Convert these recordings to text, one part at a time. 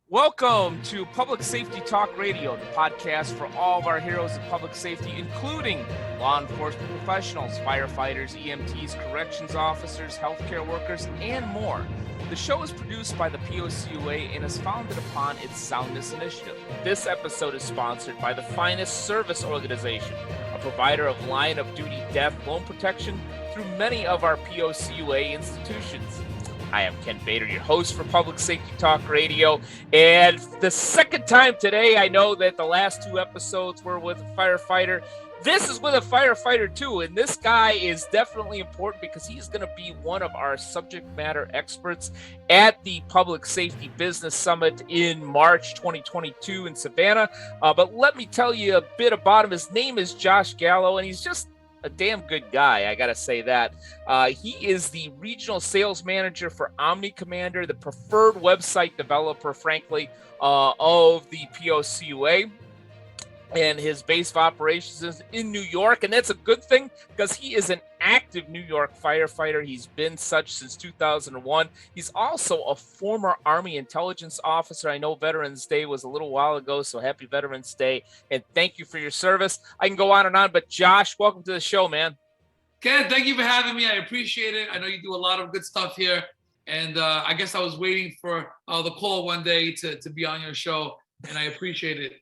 Welcome to Public Safety Talk Radio, the podcast for all of our heroes of public safety, including law enforcement professionals, firefighters, EMTs, corrections officers, healthcare workers, and more. The show is produced by the POCUA and is founded upon its Soundness Initiative. This episode is sponsored by the Finest Service Organization, a provider of line of duty death loan protection through many of our POCUA institutions. I am Ken Bader, your host for Public Safety Talk Radio, and the second time today. I know that the last two episodes were with a firefighter. This is with a firefighter too, and this guy is definitely important because he's going to be one of our subject matter experts at the Public Safety Business Summit in March 2022 in Savannah. But let me tell you a bit about him. His name is Josh Gallo, and he's just a damn good guy, I gotta say that. He is the regional sales manager for Omni Commander, the preferred website developer, frankly, of the POCUA. And his base of operations is in New York, and that's a good thing because he is an active New York firefighter. He's been such since 2001. He's also a former Army intelligence officer. I know Veterans Day was a little while ago, so happy Veterans Day, and thank you for your service. I can go on and on, but Josh, welcome to the show, man. Ken, thank you for having me. I appreciate it. I know you do a lot of good stuff here, and I guess I was waiting for the call one day to be on your show, and I appreciate it.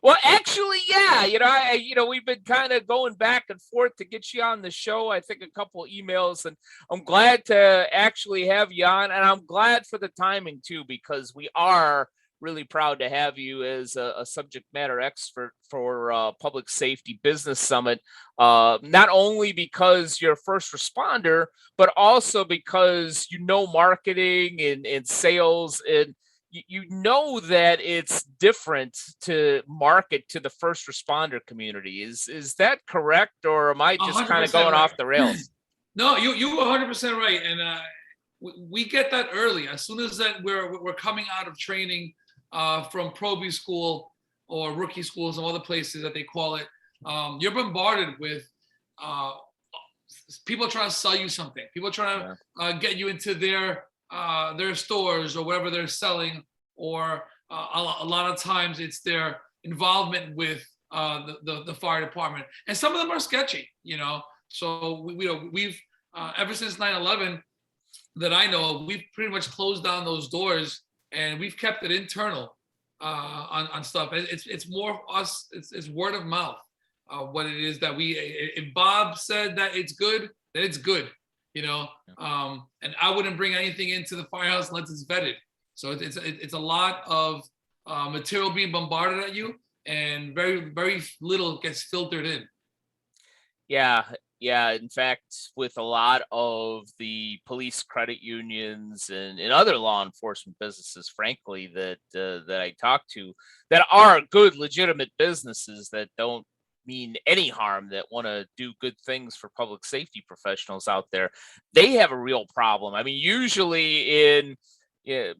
Well, actually, yeah, we've been kind of going back and forth to get you on the show. I think a couple emails, and I'm glad to actually have you on, and I'm glad for the timing too, because we are really proud to have you as a subject matter expert for Public Safety Business Summit, not only because you're a first responder, but also because you know marketing and sales, and you know that it's different to market to the first responder community. Is that correct, or am I just kind of going right off the rails? No, you 100% right, and we get that early. As soon as that we're coming out of training from Proby School or rookie school, some other places that they call it, you're bombarded with people trying to sell you something. People trying to get you into their stores or whatever they're selling, or a lot of times it's their involvement with the fire department, and some of them are sketchy, So we've ever since 9/11 that I know, we've pretty much closed down those doors, and we've kept it internal on stuff. It's more us. It's word of mouth. What it is that if Bob said that it's good, then it's good. And I wouldn't bring anything into the firehouse unless it's vetted. So it's a lot of material being bombarded at you, and very, very little gets filtered in. Yeah. In fact, with a lot of the police credit unions and other law enforcement businesses, frankly, that I talk to, that are good, legitimate businesses that don't mean any harm, that want to do good things for public safety professionals out there, they have a real problem. I mean, usually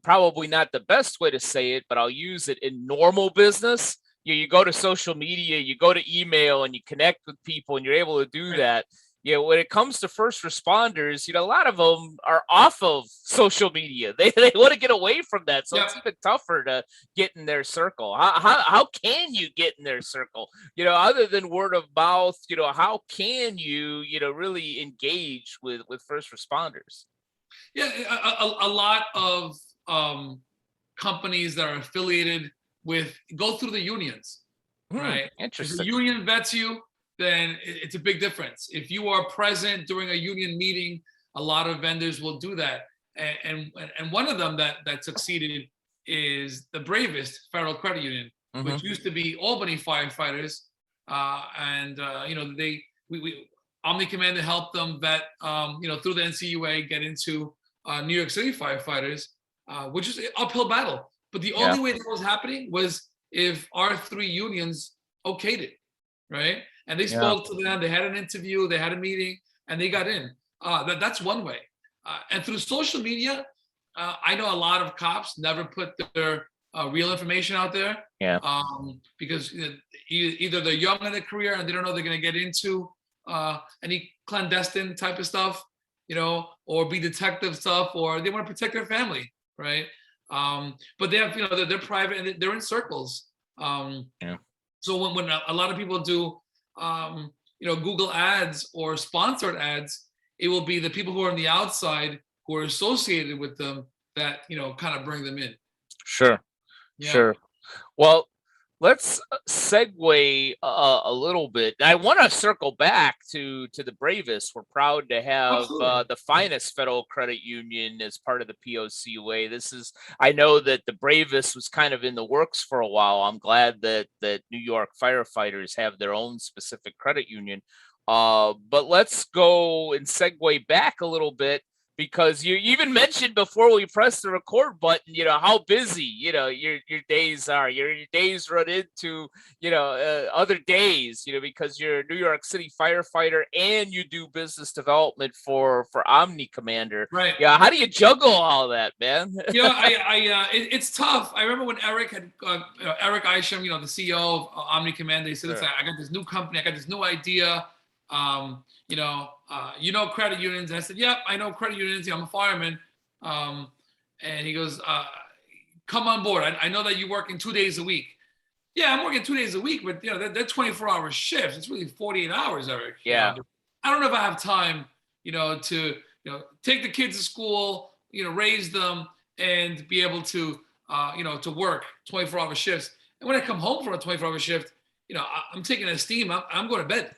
probably not the best way to say it, but I'll use it in normal business. You go to social media, you go to email, and you connect with people, and you're able to do that. When it comes to first responders, a lot of them are off of social media. They want to get away from that. So it's even tougher to get in their circle. How can you get in their circle? Other than word of mouth, how can you, really engage with first responders? Yeah, a lot of companies that are affiliated with go through the unions, right? Interesting. If the union vets you, then it's a big difference. If you are present during a union meeting, a lot of vendors will do that. And one of them that succeeded is the bravest Federal Credit Union, which used to be Albany firefighters. We Omni Commander helped them vet, through the NCUA, get into New York City firefighters, which is an uphill battle. But the only way that was happening was if our three unions okayed it, right? And they spoke to them, they had an interview, they had a meeting, and they got in. That's one way. And through social media, I know a lot of cops never put their real information out there. Because either they're young in their career and they don't know they're going to get into any clandestine type of stuff, or be detective stuff, or they want to protect their family, right? But they have, they're private and they're in circles. Yeah. So when a lot of people do, Google ads or sponsored ads, it will be the people who are on the outside who are associated with them that, kind of bring them in. Sure. Yeah. Sure. Well, let's segue a little bit. I want to circle back to the bravest. We're proud to have Absolutely. the finest federal credit union as part of the POCUA. I know that the bravest was kind of in the works for a while. I'm glad that New York firefighters have their own specific credit union. But let's go and segue back a little bit, because you even mentioned before we press the record button, how busy, your days are. Your days run into, other days, because you're a New York City firefighter and you do business development for Omni Commander. Right. Yeah. How do you juggle all that, man? It's tough. I remember when Eric had, Eric Isham, the CEO of Omni Commander, he said, Sure. "Listen, I got this new company. I got this new idea. Credit unions." And I said, "Yep, I know credit unions. I'm a fireman." And he goes, "Come on board. I know that you're working 2 days a week." Yeah, I'm working 2 days a week, but they're 24-hour shifts. It's really 48 hours, Eric. Yeah. I don't know if I have time, to take the kids to school, raise them, and be able to, to work 24-hour shifts. And when I come home from a 24-hour shift, I'm taking a steam. I'm going to bed.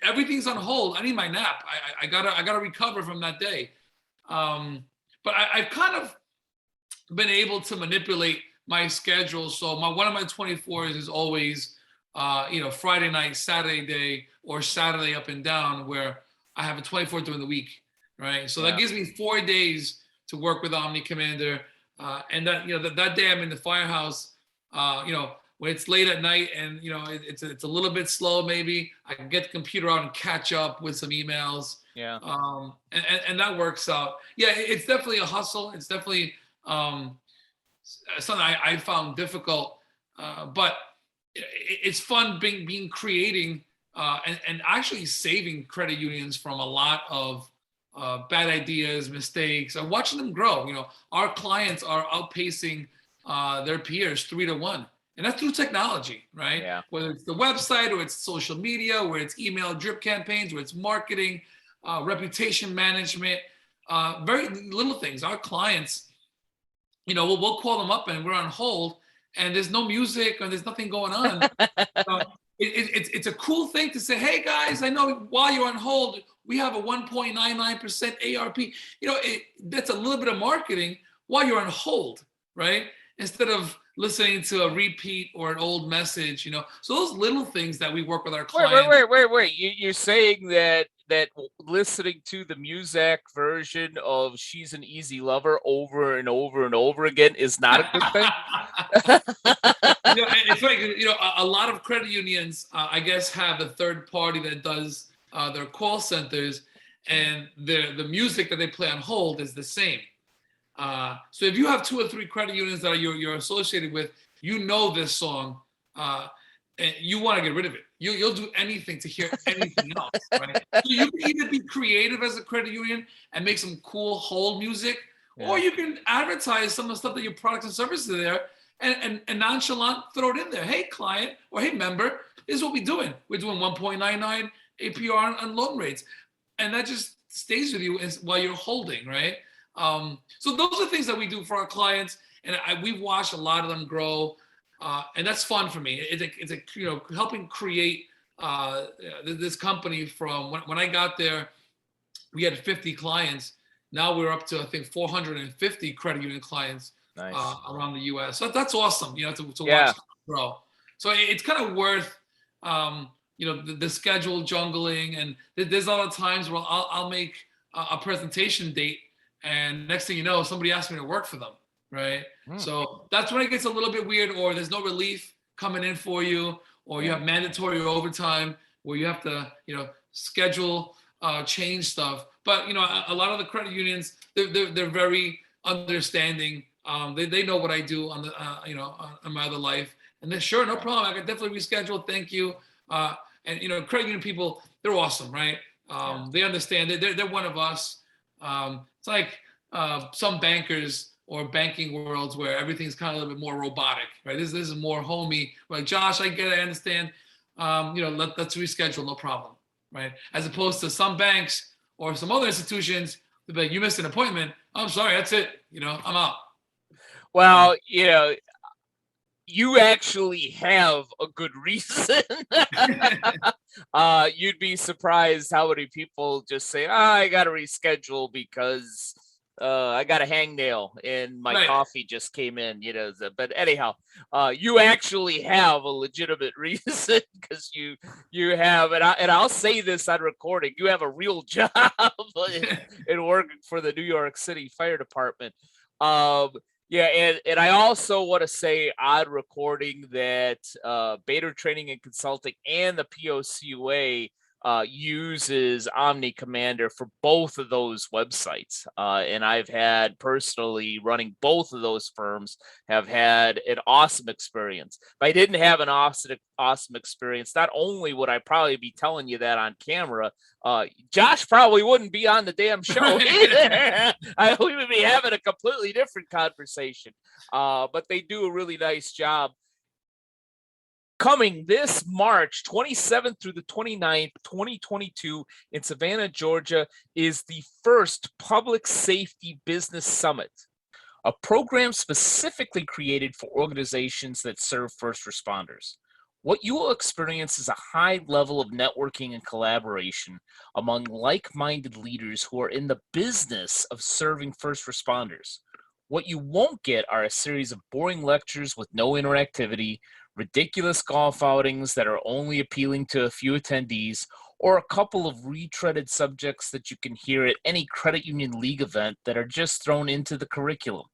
Everything's on hold. I need my nap. I gotta recover from that day. But I've kind of been able to manipulate my schedule. So one of my 24s is always, Friday night, Saturday day, or Saturday up and down, where I have a 24 during the week, right? So that gives me 4 days to work with Omni Commander, and that that day I'm in the firehouse, when it's late at night and it's a little bit slow, maybe I can get the computer out and catch up with some emails. Yeah. And that works out. Yeah, it's definitely a hustle. It's definitely something I found difficult, but it's fun being creating and actually saving credit unions from a lot of bad ideas, mistakes, and watching them grow. Our clients are outpacing their peers 3-1. And that's through technology, right? Yeah. Whether it's the website or it's social media, where it's email drip campaigns, where it's marketing, reputation management, very little things. Our clients, we'll call them up and we're on hold and there's no music and there's nothing going on. It's a cool thing to say, "Hey guys, I know while you're on hold, we have a 1.99% ARP." That's a little bit of marketing while you're on hold, right? Instead of listening to a repeat or an old message, So those little things that we work with our clients. Wait. You're saying that listening to the Muzak version of "She's an Easy Lover" over and over and over again is not a good thing? It's like, a lot of credit unions, I guess, have a third party that does their call centers, and the music that they play on hold is the same. So if you have 2 or 3 credit unions that you're associated with, this song, and you want to get rid of it. You'll do anything to hear anything else, right? So you can either be creative as a credit union and make some cool hold music, or you can advertise some of the stuff that your products and services are there, and nonchalant throw it in there. "Hey client," or "Hey member, this is what we're doing. We're doing 1.99 APR on loan rates," and that just stays with you while you're holding, right? So those are things that we do for our clients, and we've watched a lot of them grow, and that's fun for me. It's a helping create this company from when I got there, we had 50 clients. Now we're up to, I think, 450 credit union clients. Nice. Around the U.S. So that's awesome, to watch them grow. So it's kind of worth, the schedule jungling, and there's a lot of times where I'll make a presentation date, and next thing you know, somebody asked me to work for them, right? So that's when it gets a little bit weird, or there's no relief coming in for you, or you have mandatory overtime where you have to, schedule, change stuff. But a lot of the credit unions, they're very understanding. They know what I do on the on my other life, and they're sure, no problem. I can definitely reschedule. Thank you. And credit union people, they're awesome, right? They understand. They're one of us. It's like some bankers or banking worlds where everything's kind of a little bit more robotic, right? This is more homey. Like, Josh, I get it, I understand. Let's reschedule, no problem, right? As opposed to some banks or some other institutions, they're like, you missed an appointment. I'm sorry, that's it. I'm out. Well, you actually have a good reason. You'd be surprised how many people just say, I got to reschedule because I got a hangnail and my coffee just came in, But anyhow, you actually have a legitimate reason because you have, and I'll say this on recording, you have a real job in working for the New York City Fire Department. Yeah, and I also want to say on recording that Bader Training and Consulting and the POCUA uses Omni Commander for both of those websites. And I've had personally running both of those firms have had an awesome experience. If I didn't have an awesome experience, not only would I probably be telling you that on camera, Josh probably wouldn't be on the damn show either. We would be having a completely different conversation. But they do a really nice job. Coming this March 27th through the 29th, 2022 in Savannah, Georgia, is the first Public Safety Business Summit, a program specifically created for organizations that serve first responders. What you will experience is a high level of networking and collaboration among like-minded leaders who are in the business of serving first responders. What you won't get are a series of boring lectures with no interactivity, ridiculous golf outings that are only appealing to a few attendees, or a couple of retreaded subjects that you can hear at any credit union league event that are just thrown into the curriculum.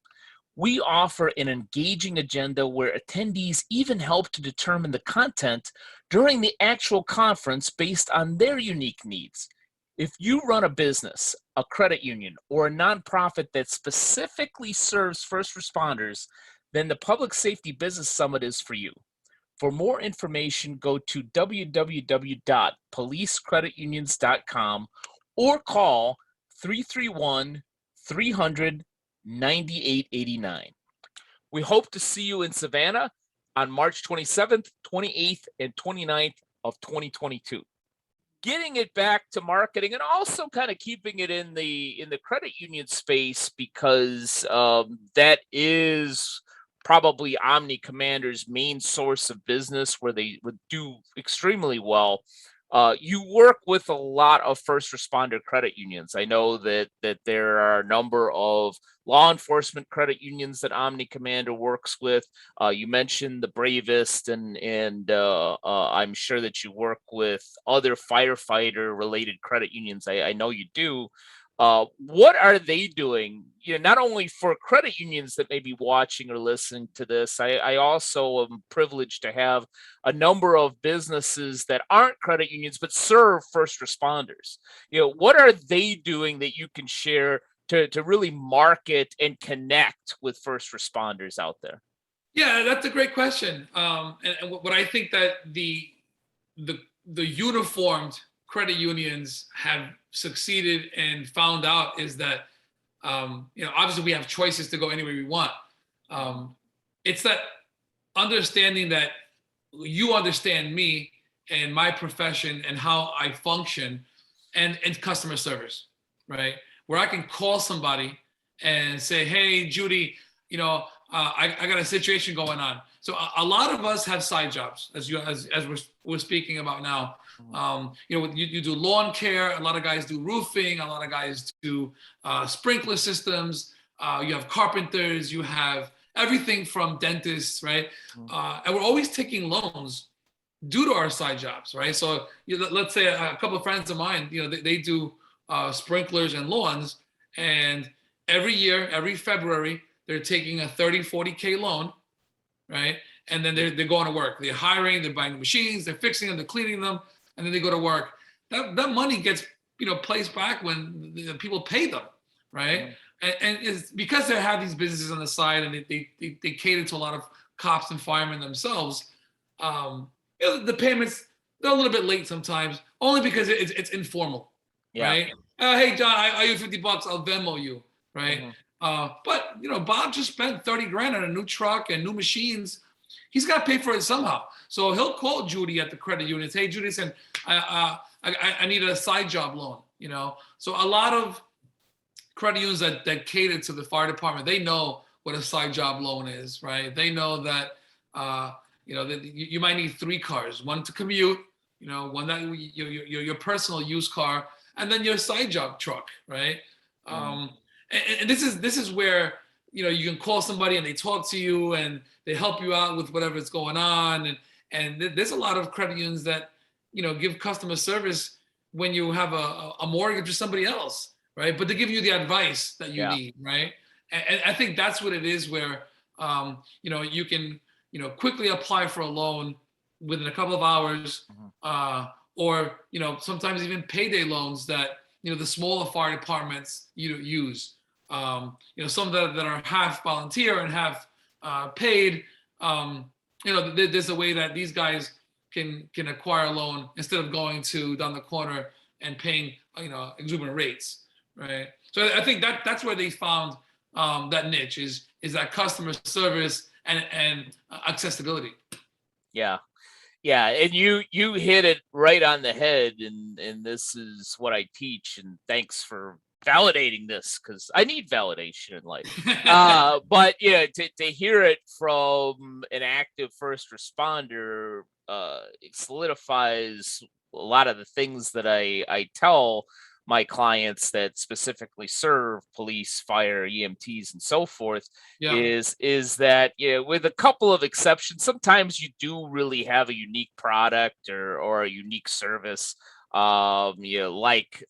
We offer an engaging agenda where attendees even help to determine the content during the actual conference based on their unique needs. If you run a business, a credit union, or a nonprofit that specifically serves first responders, then the Public Safety Business Summit is for you. For more information, go to www.policecreditunions.com or call 331-300-9889. We hope to see you in Savannah on March 27th, 28th, and 29th of 2022. Getting it back to marketing and also kind of keeping it in the credit union space because that is probably Omni Commander's main source of business where they would do extremely well. You work with a lot of first responder credit unions. I know that there are a number of law enforcement credit unions that Omni Commander works with. You mentioned the Bravest, and I'm sure that you work with other firefighter related credit unions. I know you do. What are they doing? Not only for credit unions that may be watching or listening to this, I also am privileged to have a number of businesses that aren't credit unions but serve first responders. What are they doing that you can share to really market and connect with first responders out there? Yeah, that's a great question. And what I think that the uniformed credit unions have succeeded and found out is that, obviously we have choices to go anywhere we want. It's that understanding that you understand me and my profession and how I function and customer service, right? Where I can call somebody and say, hey, Judy, I got a situation going on. So a lot of us have side jobs, as we're speaking about now. You do lawn care. A lot of guys do roofing. A lot of guys do sprinkler systems. You have carpenters. You have everything from dentists, right? And we're always taking loans due to our side jobs, right? So let's say a couple of friends of mine, they do sprinklers and lawns, and every year, every February, they're taking a 30, 40K loan, right? And then they're going to work. They're hiring, they're buying the machines, they're fixing them, they're cleaning them, and then they go to work. That money gets placed back when the people pay them, right? And it's because they have these businesses on the side and they cater to a lot of cops and firemen themselves. The payments, they're a little bit late sometimes, only because it's informal, right? Hey, John, I owe you $50. I'll Venmo you. right? Mm-hmm. But Bob just spent 30 grand on a new truck and new machines. He's got to pay for it somehow. So he'll call Judy at the credit union. Hey, Judy, said, I need a side job loan. So a lot of credit unions that cater to the fire department, they know what a side job loan is, right? They know that that you might need 3 cars, one to commute, one that your personal used car, and then your side job truck, right? And this is where you can call somebody and they talk to you and they help you out with whatever's going on, and there's a lot of credit unions that give customer service when you have a mortgage or somebody else, right? But they give you the advice that you need, right? And I think that's what it is, where you can quickly apply for a loan within a couple of hours, or sometimes even payday loans that the smaller fire departments use. Some that are half volunteer and half paid. There's a way that these guys can acquire a loan instead of going down the corner and paying exuberant rates, right? So I think that's where they found that niche is that customer service and accessibility. Yeah. And you hit it right on the head, and this is what I teach, and thanks for validating this, because I need validation in life. But to hear it from an active first responder, it solidifies a lot of the things that I tell my clients that specifically serve police, fire, EMTs, and so forth. Is that with a couple of exceptions, sometimes you do really have a unique product or a unique service. Like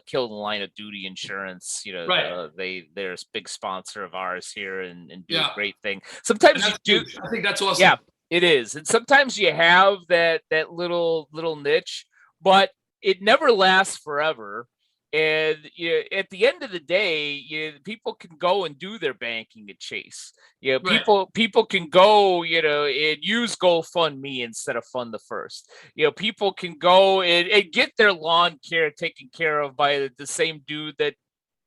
Kill the Line of Duty Insurance. Right. They're a big sponsor of ours here and do a Yeah. great thing. Sometimes you do. Huge. I think that's awesome. Yeah, it is, and sometimes you have that little niche, but it never lasts forever. And at the end of the day, people can go and do their banking at Chase. Right. People can go, and use GoFundMe instead of Fund the First. People can go and get their lawn care taken care of by the same dude that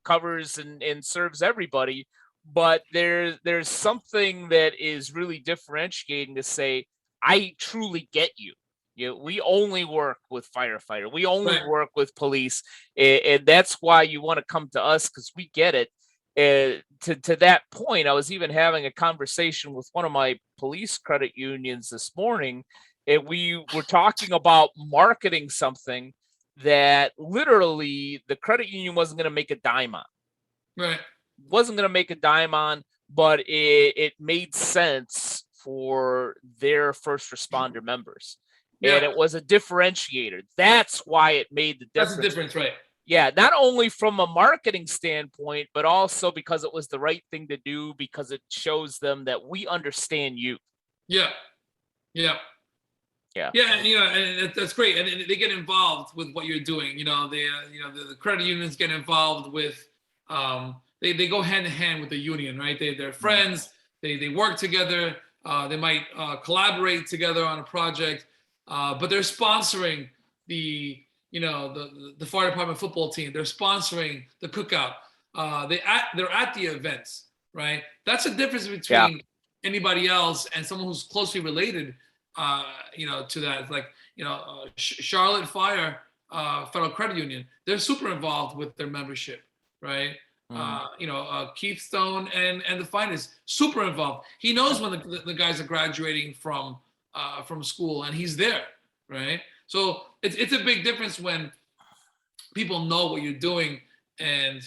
covers and serves everybody. But there's something that is really differentiating to say, I truly get you. We only work with firefighter. We only work with police, and that's why you want to come to us, because we get it. To that point, I was even having a conversation with one of my police credit unions this morning, and we were talking about marketing something that literally the credit union wasn't going to make a dime on. Right. Wasn't going to make a dime on, but it made sense for their first responder members. And it was a differentiator. That's why it made the difference. That's the difference, right? Yeah, not only from a marketing standpoint, but also because it was the right thing to do, because it shows them that we understand you. Yeah. And that's great, and they get involved with what you're doing. The credit unions get involved with. They go hand in hand with the union, right? They're friends. They work together. They might collaborate together on a project. But they're sponsoring the fire department football team. They're sponsoring the cookout. They're at the events, right? That's the difference between anybody else and someone who's closely related, to that. Like, Charlotte Fire Federal Credit Union. They're super involved with their membership, right? Keith Stone and the finest, super involved. He knows when the guys are graduating from school, and he's there, right? So it's a big difference when people know what you're doing and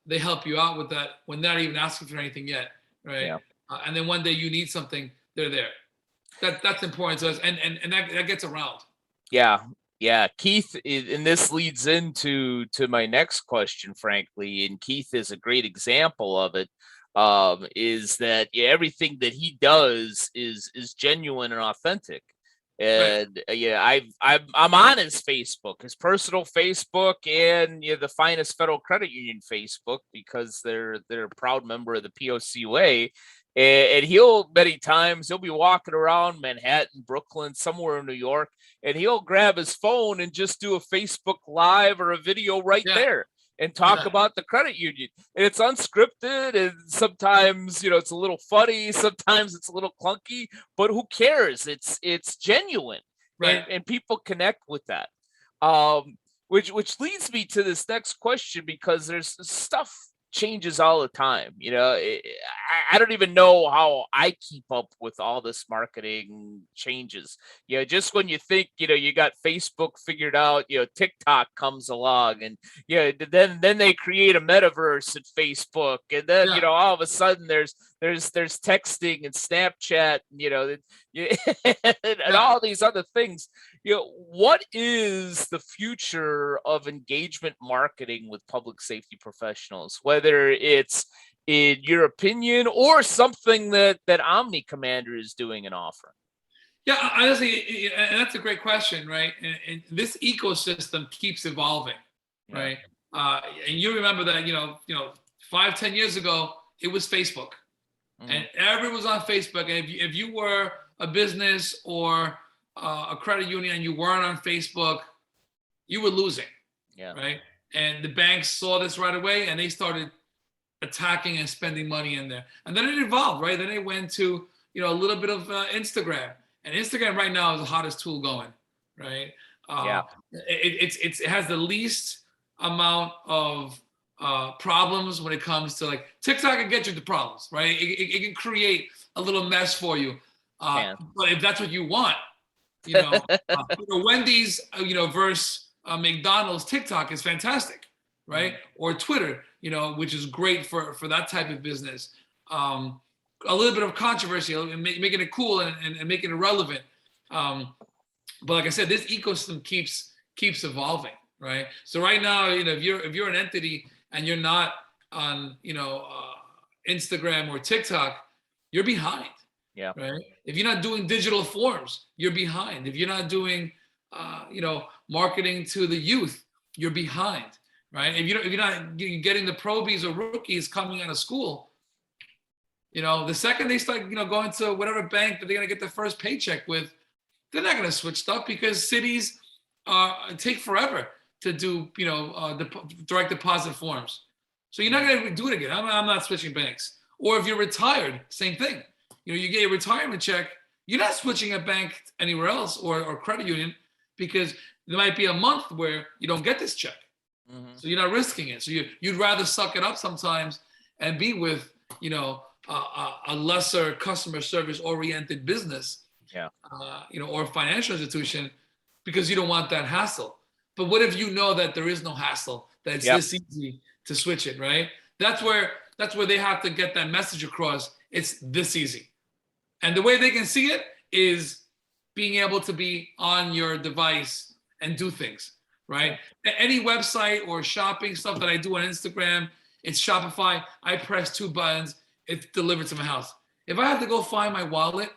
they help you out with that when they're not even asking for anything yet, right? And then one day you need something, they're there. That's important to us, and that gets around. Yeah, Keith, and this leads into my next question, frankly, and Keith is a great example of it. Is that everything that he does is genuine and authentic, and I'm on his Facebook, his personal Facebook, and the Finest Federal Credit Union Facebook, because they're a proud member of the POCUA. And he'll many times he'll be walking around Manhattan, Brooklyn, somewhere in New York, and he'll grab his phone and just do a Facebook Live or a video there. and talk about the credit union. And it's unscripted, and sometimes, it's a little funny, sometimes it's a little clunky, but who cares? It's genuine, Right. and people connect with that. Which leads me to this next question, because there's stuff changes all the time. I don't even know how I keep up with all this marketing changes. Just when you think, you got Facebook figured out, TikTok comes along, and then they create a metaverse at Facebook, and then all of a sudden there's texting and Snapchat, and all these other things. What is the future of engagement marketing with public safety professionals, whether it's in your opinion or something that Omni Commander is doing and offering? Yeah, honestly, and that's a great question, right? And this ecosystem keeps evolving, right? And you remember that, 5-10 years ago, it was Facebook, and everyone was on Facebook. And if you were a business or a credit union and you weren't on Facebook, you were losing, right? And the banks saw this right away, and they started attacking and spending money in there. And then it evolved, right? Then it went to, a little bit of Instagram. And Instagram right now is the hottest tool going, right? It has the least amount of problems when it comes to, like, TikTok can get you the problems, right? It can create a little mess for you. But if that's what you want, Wendy's, versus McDonald's TikTok is fantastic, right? Or Twitter, which is great for that type of business. A little bit of controversy and making it cool and making it relevant. But like I said, this ecosystem keeps evolving, right? So right now, if you're an entity and you're not on, Instagram or TikTok, you're behind. Yeah. Right. If you're not doing digital forms, you're behind. If you're not doing, marketing to the youth, you're behind. Right. If you're not getting the probies or rookies coming out of school, the second they start, going to whatever bank that they're going to get their first paycheck with, they're not going to switch stuff, because cities take forever to do, direct deposit forms. So you're not going to do it again. I'm not switching banks. Or if you're retired, same thing. You get a retirement check, you're not switching a bank anywhere else or credit union, because there might be a month where you don't get this check. So you're not risking it. So you'd rather suck it up sometimes and be with, a lesser customer service oriented business, or financial institution, because you don't want that hassle. But what if you know that there is no hassle, that it's this easy to switch it, right? That's where they have to get that message across. It's this easy. And the way they can see it is being able to be on your device and do things, right? Any website or shopping stuff that I do on Instagram, it's Shopify. I press 2 buttons, it's delivered to my house. If I have to go find my wallet,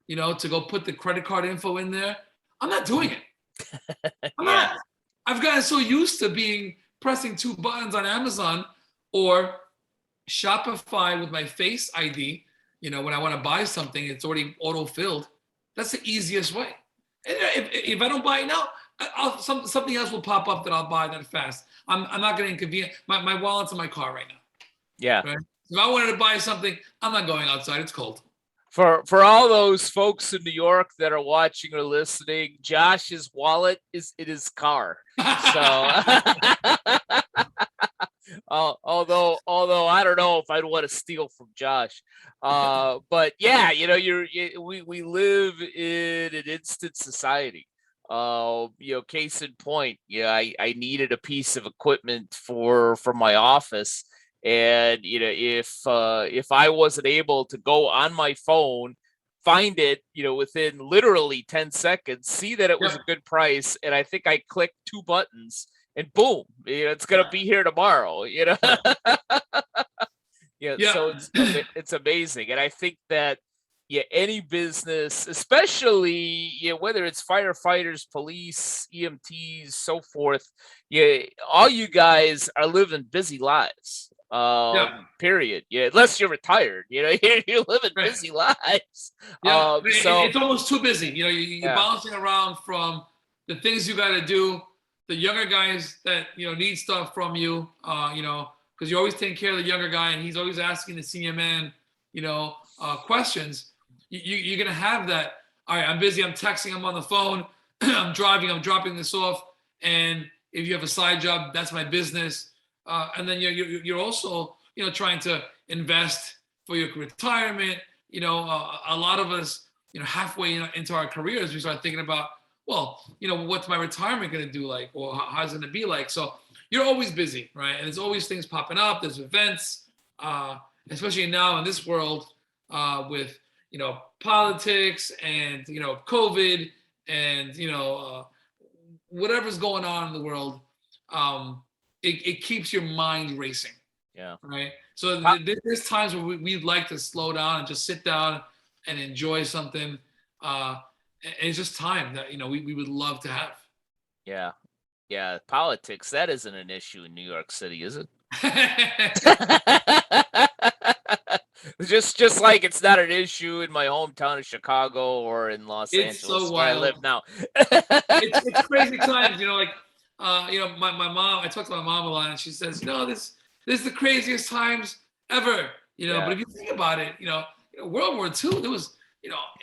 to go put the credit card info in there, I'm not doing it. I'm not. I've gotten so used to pressing 2 buttons on Amazon or Shopify with my Face ID. When I want to buy something, it's already auto-filled. That's the easiest way. And if I don't buy it now, something else will pop up that I'll buy that fast. I'm not going to inconvenience. My wallet's in my car right now. Yeah. Right? If I wanted to buy something, I'm not going outside. It's cold. For all those folks in New York that are watching or listening, Josh's wallet is in his car. So, although I don't know if I'd want to steal from Josh, but yeah, we live in an instant society. Case in point, I needed a piece of equipment for my office. And if I wasn't able to go on my phone, find it, within literally 10 seconds, see that it was a good price, and I think I clicked 2 buttons, and boom, it's gonna be here tomorrow. So it's amazing, and I think that any business, especially whether it's firefighters, police, EMTs, so forth, all you guys are living busy lives. Period. Unless you're retired, you're living busy lives. It's almost too busy. You're bouncing around from the things you got to do the younger guys that need stuff from you, because you're always taking care of the younger guy, and he's always asking the senior man, questions. You're gonna have that. All right, I'm busy. I'm texting. I'm on the phone. I'm driving. I'm dropping this off. And if you have a side job, that's my business. And then you're also trying to invest for your retirement. A lot of us, halfway into our careers, we start thinking about, well, what's my retirement going to do like, or how's it going to be like? So you're always busy, right? And there's always things popping up. There's events, especially now in this world with politics and COVID and whatever's going on in the world. It keeps your mind racing. Yeah. Right. So there's times where we'd like to slow down and just sit down and enjoy something. And it's just time that we would love to have. Yeah. Yeah. Politics, that isn't an issue in New York City, is it? just like it's not an issue in my hometown of Chicago or in Los Angeles, where I live now. it's crazy times, my mom. I talk to my mom a lot, and she says, this is the craziest times ever. But if you think about it, World War II, there was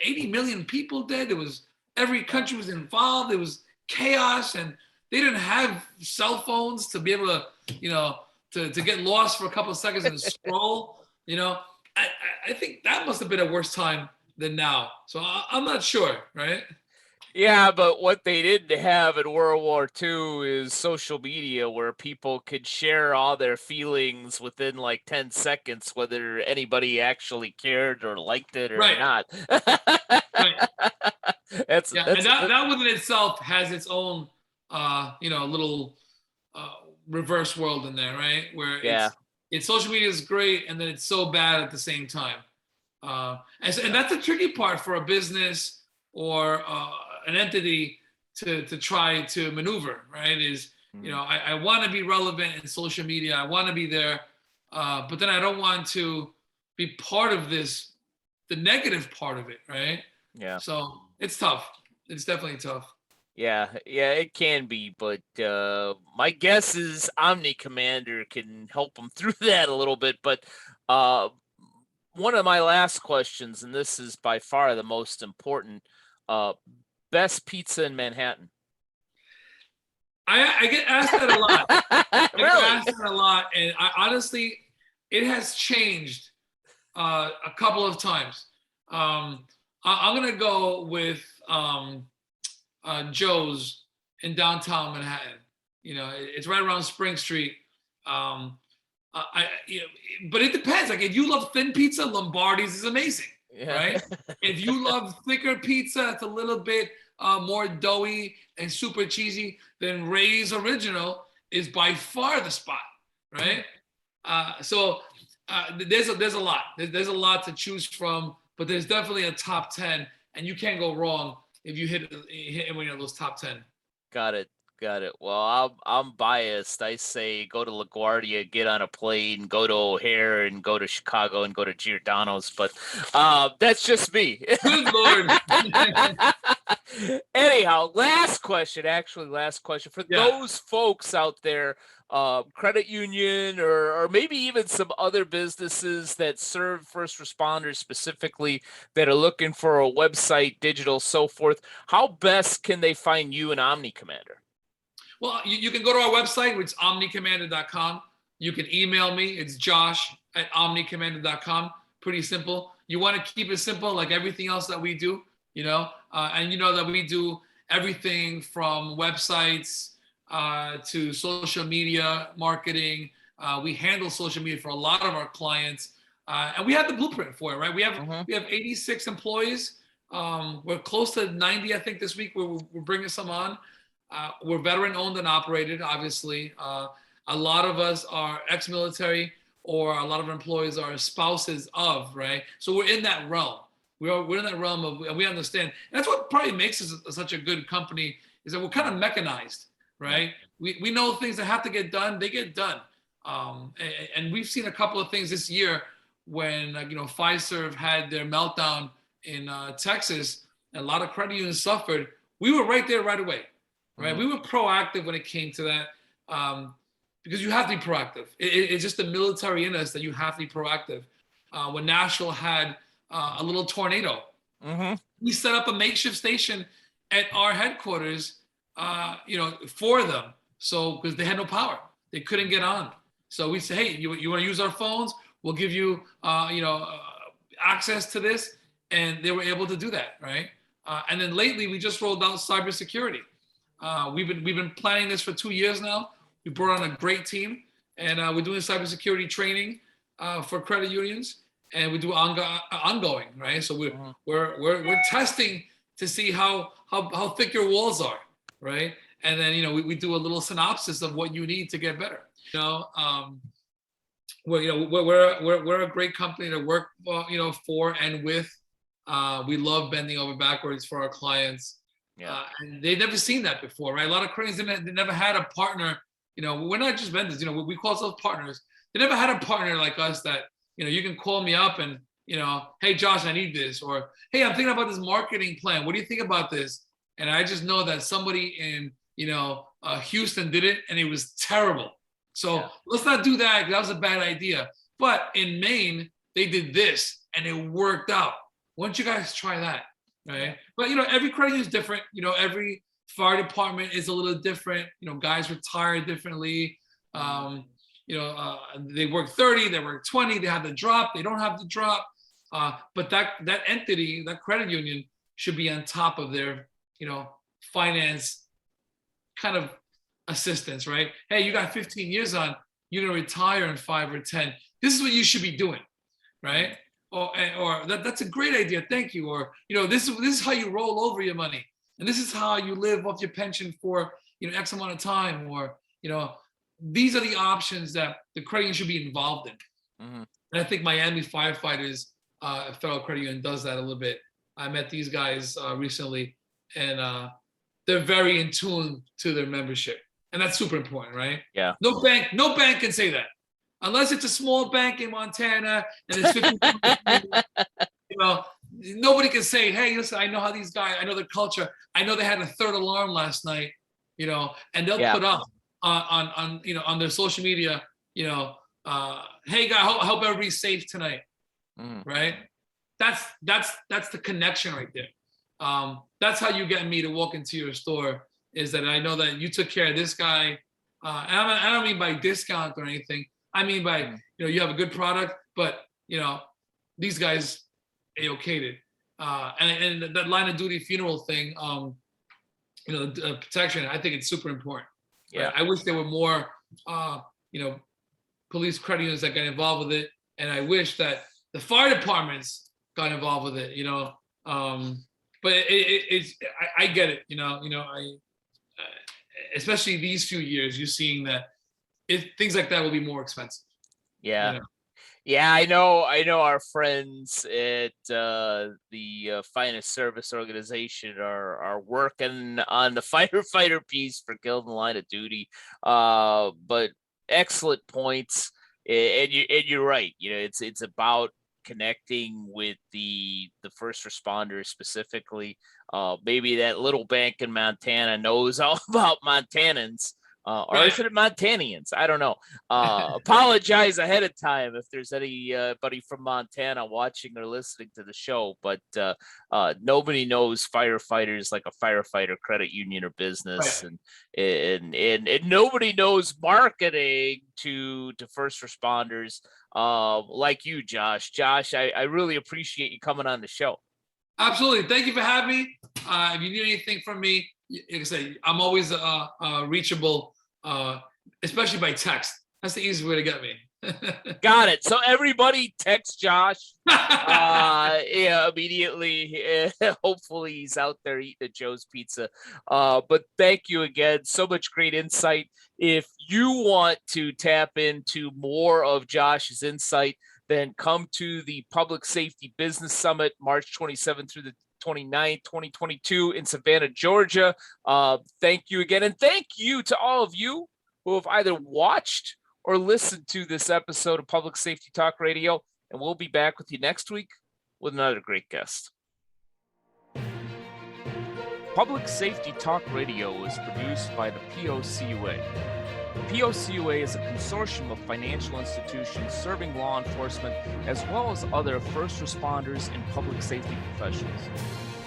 80 million people dead. There was every country was involved. There was chaos, and they didn't have cell phones to be able to to get lost for a couple of seconds and scroll. I think that must have been a worse time than now. So I'm not sure, right? Yeah, but what they didn't have in World War II is social media, where people could share all their feelings within like 10 seconds, whether anybody actually cared or liked it or not. Right. And that within itself has its own, little reverse world in there, right? Where it's social media is great, and then it's so bad at the same time. And that's the tricky part for a business or an entity to try to maneuver, right? Is I want to be relevant in social media. I want to be there, but then I don't want to be part of this, the negative part of it, right? Yeah. So it's tough. It's definitely tough. Yeah, it can be, but my guess is Omni Commander can help them through that a little bit. But one of my last questions, and this is by far the most important, best pizza in Manhattan. I get asked that a lot. Really? I get asked that a lot, and honestly, it has changed a couple of times. I'm gonna go with Joe's in downtown Manhattan. It's right around Spring Street. But it depends. Like if you love thin pizza, Lombardi's is amazing, right? If you love thicker pizza, it's a little bit more doughy and super cheesy, then Ray's Original is by far the spot, right? So there's a lot. There's a lot to choose from, but there's definitely a top 10, and you can't go wrong if you hit one of those top 10. Got it. Well, I'm biased. I say go to LaGuardia, get on a plane, go to O'Hare, and go to Chicago, and go to Giordano's. But that's just me. Good Lord. Anyhow, last question for those folks out there, credit union or maybe even some other businesses that serve first responders specifically that are looking for a website, digital, so forth. How best can they find you and Omni Commander? Well, you can go to our website, which is omnicommander.com. You can email me. It's josh@omnicommander.com. Pretty simple. You want to keep it simple like everything else that we do, and that we do everything from websites to social media marketing. We handle social media for a lot of our clients, and we have the blueprint for it, right? We have 86 employees. We're close to 90, I think, this week. We're bringing some on. We're veteran owned and operated, obviously. A lot of us are ex-military, or a lot of our employees are spouses of, right? So we're in that realm. We're in that realm of, and we understand. And that's what probably makes us such a good company, is that we're kind of mechanized, right? We know things that have to get done, they get done. And we've seen a couple of things this year when, Fiserv had their meltdown in Texas, and a lot of credit unions suffered. We were right there right away. right? We were proactive when it came to that, because you have to be proactive. It's just the military in us that you have to be proactive. When Nashville had a little tornado, we set up a makeshift station at our headquarters, for them. So because they had no power, they couldn't get on. So we said, hey, you want to use our phones? We'll give you, access to this, and they were able to do that, right? And then lately, we just rolled out cybersecurity. We've been planning this for 2 years now. We brought on a great team, and we're doing cybersecurity training for credit unions, and we do ongoing, right? So we're testing to see how thick your walls are, right? And then we do a little synopsis of what you need to get better. We're a great company to work for and with. We love bending over backwards for our clients. Yeah. And they've never seen that before, right? A lot of credit unions, they never had a partner. We're not just vendors. We call ourselves partners. They never had a partner like us that you can call me up and hey Josh, I need this, or hey, I'm thinking about this marketing plan. What do you think about this? And I just know that somebody in Houston did it, and it was terrible. So let's not do that. That was a bad idea. But in Maine, they did this, and it worked out. Why don't you guys try that, right? But every credit union is different. Every fire department is a little different. Guys retire differently. They work 30, they work 20, they have the drop, they don't have the drop. But that entity, that credit union, should be on top of their, finance kind of assistance, right? Hey, you got 15 years on, you're gonna retire in 5 or 10. This is what you should be doing, right? Or that's a great idea, thank you. Or this is how you roll over your money, and this is how you live off your pension for X amount of time. Or these are the options that the credit union should be involved in. And I think Miami Firefighters Federal Credit Union does that a little bit. I met these guys recently, and they're very in tune to their membership, and that's super important, right? Yeah. No bank can say that, unless it's a small bank in Montana and it's 50. Nobody can say, hey, listen, I know how these guys, I know their culture, I know they had a third alarm last night, and they'll put up on their social media, hey guy, hope everybody's safe tonight, right? That's the connection right there. That's how you get me to walk into your store, is that I know that you took care of this guy. And I don't mean by discount or anything. I mean by you have a good product, but these guys A-okayed it. And that line of duty funeral thing, protection, I think it's super important. Yeah. Right? I wish there were more police credit unions that got involved with it, and I wish that the fire departments got involved with it. But I get it. Especially these few years, you're seeing that things like that will be more expensive. Yeah. Yeah, I know our friends at the Finest Service Organization are working on the firefighter piece for Guild and Line of Duty. But excellent points, and you're right. It's about connecting with the first responders specifically. Maybe that little bank in Montana knows all about Montanans. Or is it Montanians? I don't know. Apologize ahead of time if there's anybody from Montana watching or listening to the show. But nobody knows firefighters like a firefighter credit union or business, and nobody knows marketing to first responders like you, Josh. Josh, I really appreciate you coming on the show. Absolutely. Thank you for having me. If you need anything from me, like I say, I'm always reachable, especially by text. That's the easiest way to get me. Got it. So everybody text Josh immediately. Hopefully he's out there eating at Joe's Pizza. But thank you again. So much great insight. If you want to tap into more of Josh's insight, then come to the Public Safety Business Summit, March 27th through the 29th, 2022 in Savannah, Georgia. Thank you again. And thank you to all of you who have either watched or listened to this episode of Public Safety Talk Radio. And we'll be back with you next week with another great guest. Public Safety Talk Radio is produced by the POCUA. The POCUA is a consortium of financial institutions serving law enforcement as well as other first responders and public safety professionals.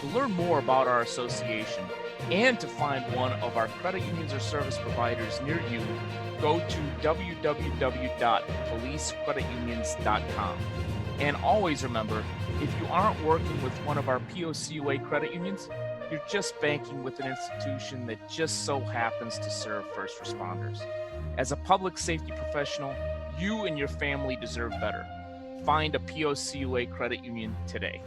To learn more about our association and to find one of our credit unions or service providers near you, go to www.policecreditunions.com. And always remember, if you aren't working with one of our POCUA credit unions, you're just banking with an institution that just so happens to serve first responders. As a public safety professional, you and your family deserve better. Find a POCUA credit union today.